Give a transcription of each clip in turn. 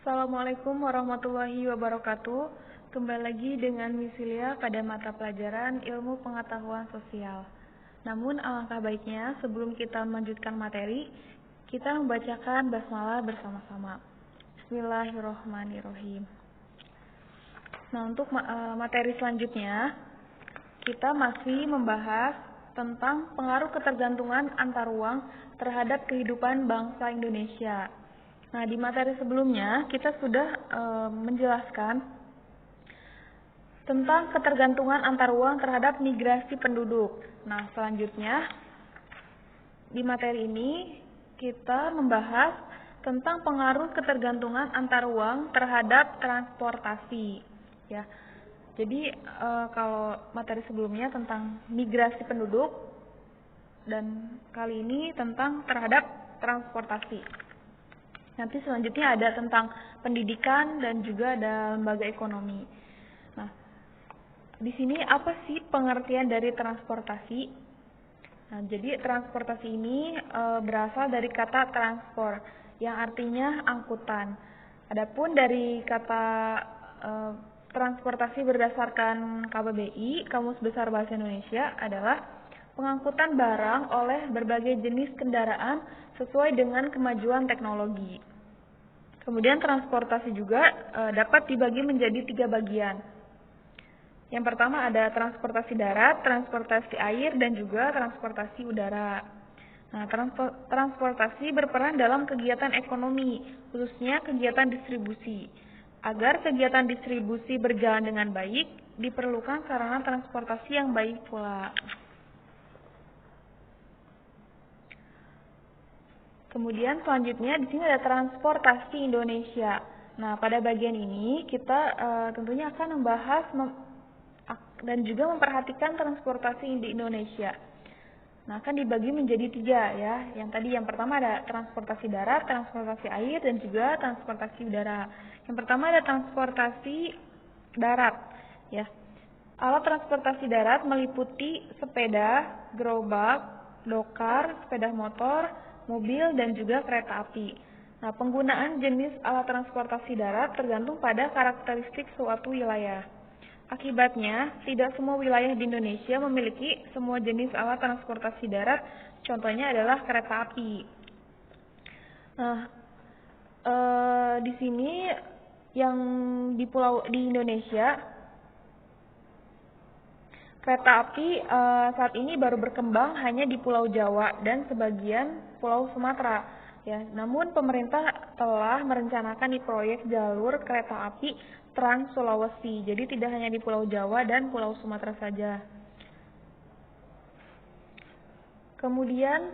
Assalamualaikum warahmatullahi wabarakatuh. Kembali lagi dengan Misilia pada mata pelajaran Ilmu Pengetahuan Sosial. Namun alangkah baiknya sebelum kita melanjutkan materi, kita membacakan basmalah bersama-sama. Bismillahirrahmanirrahim. Nah, untuk materi selanjutnya, kita masih membahas tentang pengaruh ketergantungan antar uang terhadap kehidupan bangsa Indonesia. Nah, di materi sebelumnya kita sudah menjelaskan tentang ketergantungan antar uang terhadap migrasi penduduk. Nah, selanjutnya di materi ini kita membahas tentang pengaruh ketergantungan antar uang terhadap transportasi. Ya, jadi kalau materi sebelumnya tentang migrasi penduduk dan kali ini tentang terhadap transportasi. Nanti selanjutnya ada tentang pendidikan dan juga ada lembaga ekonomi. Nah, di sini apa sih pengertian dari transportasi? Nah, jadi transportasi ini berasal dari kata transport yang artinya angkutan. Adapun dari kata transportasi berdasarkan KBBI, Kamus Besar Bahasa Indonesia, adalah pengangkutan barang oleh berbagai jenis kendaraan sesuai dengan kemajuan teknologi. Kemudian transportasi juga dapat dibagi menjadi 3 bagian. Yang pertama ada transportasi darat, transportasi air, dan juga transportasi udara. Nah, transportasi berperan dalam kegiatan ekonomi, khususnya kegiatan distribusi. Agar kegiatan distribusi berjalan dengan baik, diperlukan sarana transportasi yang baik pula. Kemudian selanjutnya di sini ada transportasi Indonesia. Nah, pada bagian ini kita tentunya akan membahas dan juga memperhatikan transportasi di Indonesia. Nah, akan dibagi menjadi 3 ya. Yang pertama ada transportasi darat, transportasi air, dan juga transportasi udara. Yang pertama ada transportasi darat ya. Alat transportasi darat meliputi sepeda, gerobak, dokar, sepeda motor, mobil, dan juga kereta api. Nah, penggunaan jenis alat transportasi darat tergantung pada karakteristik suatu wilayah. Akibatnya, tidak semua wilayah di Indonesia memiliki semua jenis alat transportasi darat, contohnya adalah kereta api. Nah, di sini yang di Indonesia, kereta api saat ini baru berkembang hanya di Pulau Jawa dan sebagian Pulau Sumatera. Ya, namun pemerintah telah merencanakan di proyek jalur kereta api Trans Sulawesi. Jadi tidak hanya di Pulau Jawa dan Pulau Sumatera saja. Kemudian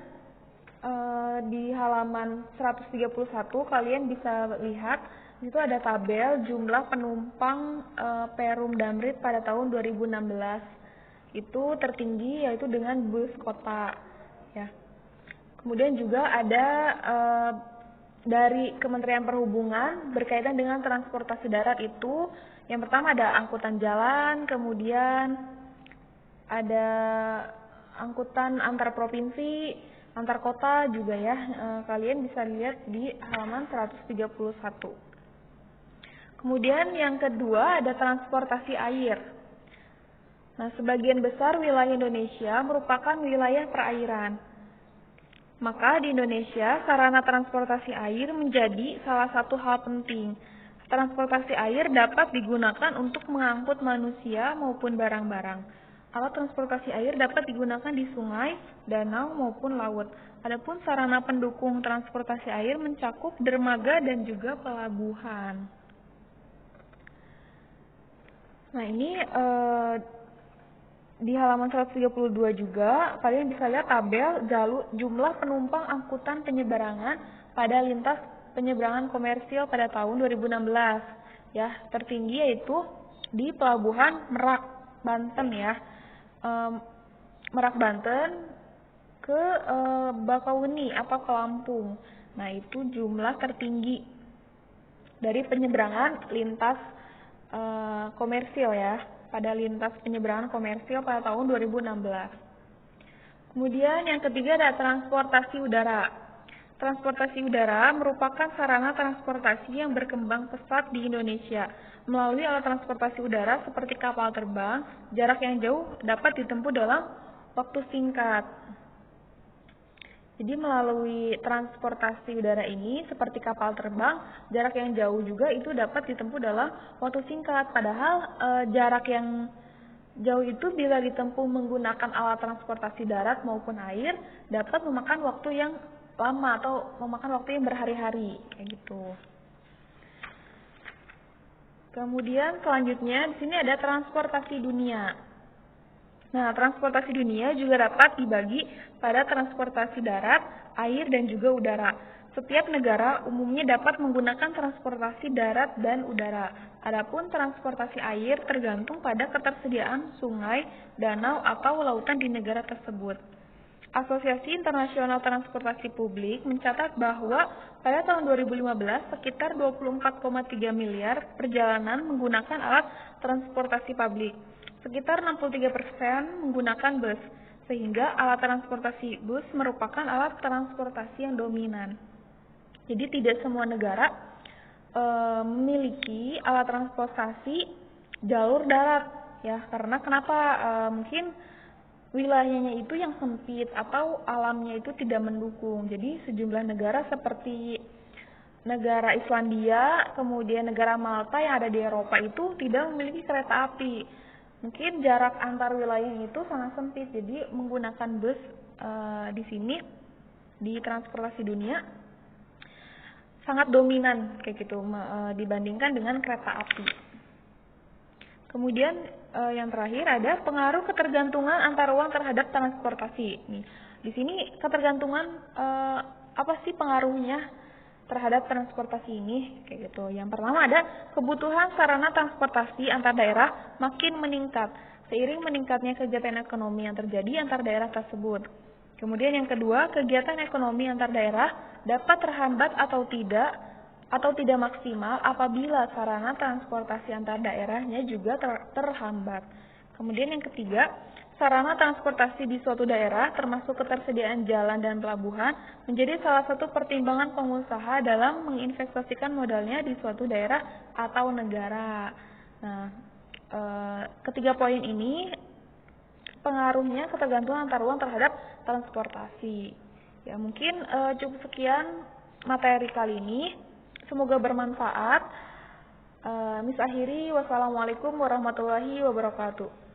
di halaman 131 kalian bisa lihat itu ada tabel jumlah penumpang Perum Damrit pada tahun 2016. Itu tertinggi yaitu dengan bus kota ya. Kemudian juga ada dari Kementerian Perhubungan berkaitan dengan transportasi darat itu yang pertama ada angkutan jalan, kemudian ada angkutan antar provinsi, antar kota juga ya. Kalian bisa lihat di halaman 131. Kemudian yang kedua ada transportasi air. Nah, sebagian besar wilayah Indonesia merupakan wilayah perairan. Maka di Indonesia, sarana transportasi air menjadi salah satu hal penting. Transportasi air dapat digunakan untuk mengangkut manusia maupun barang-barang. Alat transportasi air dapat digunakan di sungai, danau, maupun laut. Adapun sarana pendukung transportasi air mencakup dermaga dan juga pelabuhan. Nah, ini di halaman 132 juga kalian bisa lihat tabel jumlah penumpang angkutan penyeberangan pada lintas penyeberangan komersil pada tahun 2016 ya. Tertinggi yaitu di pelabuhan Merak, Banten ya. Merak Banten ke Bakauheni atau ke Lampung. Nah, itu jumlah tertinggi dari penyeberangan lintas komersil ya. Pada lintas penyeberangan komersil pada tahun 2016. Kemudian yang ketiga ada transportasi udara. Transportasi udara merupakan sarana transportasi yang berkembang pesat di Indonesia. Melalui alat transportasi udara seperti kapal terbang, jarak yang jauh dapat ditempuh dalam waktu singkat. Jadi melalui transportasi udara ini seperti kapal terbang, jarak yang jauh juga itu dapat ditempuh dalam waktu singkat. Padahal jarak yang jauh itu bila ditempuh menggunakan alat transportasi darat maupun air dapat memakan waktu yang lama atau memakan waktu yang berhari-hari kayak gitu. Kemudian selanjutnya di sini ada transportasi dunia. Nah, transportasi dunia juga dapat dibagi pada transportasi darat, air, dan juga udara. Setiap negara umumnya dapat menggunakan transportasi darat dan udara. Adapun transportasi air tergantung pada ketersediaan sungai, danau, atau lautan di negara tersebut. Asosiasi Internasional Transportasi Publik mencatat bahwa pada tahun 2015 sekitar 24,3 miliar perjalanan menggunakan alat transportasi publik. Sekitar 63% menggunakan bus, sehingga alat transportasi bus merupakan alat transportasi yang dominan. Jadi tidak semua negara memiliki alat transportasi jalur darat, ya. Karena kenapa? Mungkin wilayahnya itu yang sempit atau alamnya itu tidak mendukung. Jadi sejumlah negara seperti negara Islandia, kemudian negara Malta yang ada di Eropa itu tidak memiliki kereta api. Mungkin jarak antar wilayah itu sangat sempit, jadi menggunakan bus di sini di transportasi dunia sangat dominan kayak gitu dibandingkan dengan kereta api. Kemudian yang terakhir ada pengaruh ketergantungan antar uang terhadap transportasi. Nih, di sini ketergantungan apa sih pengaruhnya terhadap transportasi ini kayak gitu. Yang pertama ada kebutuhan sarana transportasi antar daerah makin meningkat seiring meningkatnya kegiatan ekonomi yang terjadi antar daerah tersebut. Kemudian yang kedua, kegiatan ekonomi antar daerah dapat terhambat atau tidak maksimal apabila sarana transportasi antar daerahnya juga terhambat. Kemudian yang ketiga, sarana transportasi di suatu daerah termasuk ketersediaan jalan dan pelabuhan menjadi salah satu pertimbangan pengusaha dalam menginvestasikan modalnya di suatu daerah atau negara. Nah, ketiga poin ini pengaruhnya ketergantungan antar uang terhadap transportasi. Ya, mungkin cukup sekian materi kali ini. Semoga bermanfaat. Miss akhiri, wassalamualaikum warahmatullahi wabarakatuh.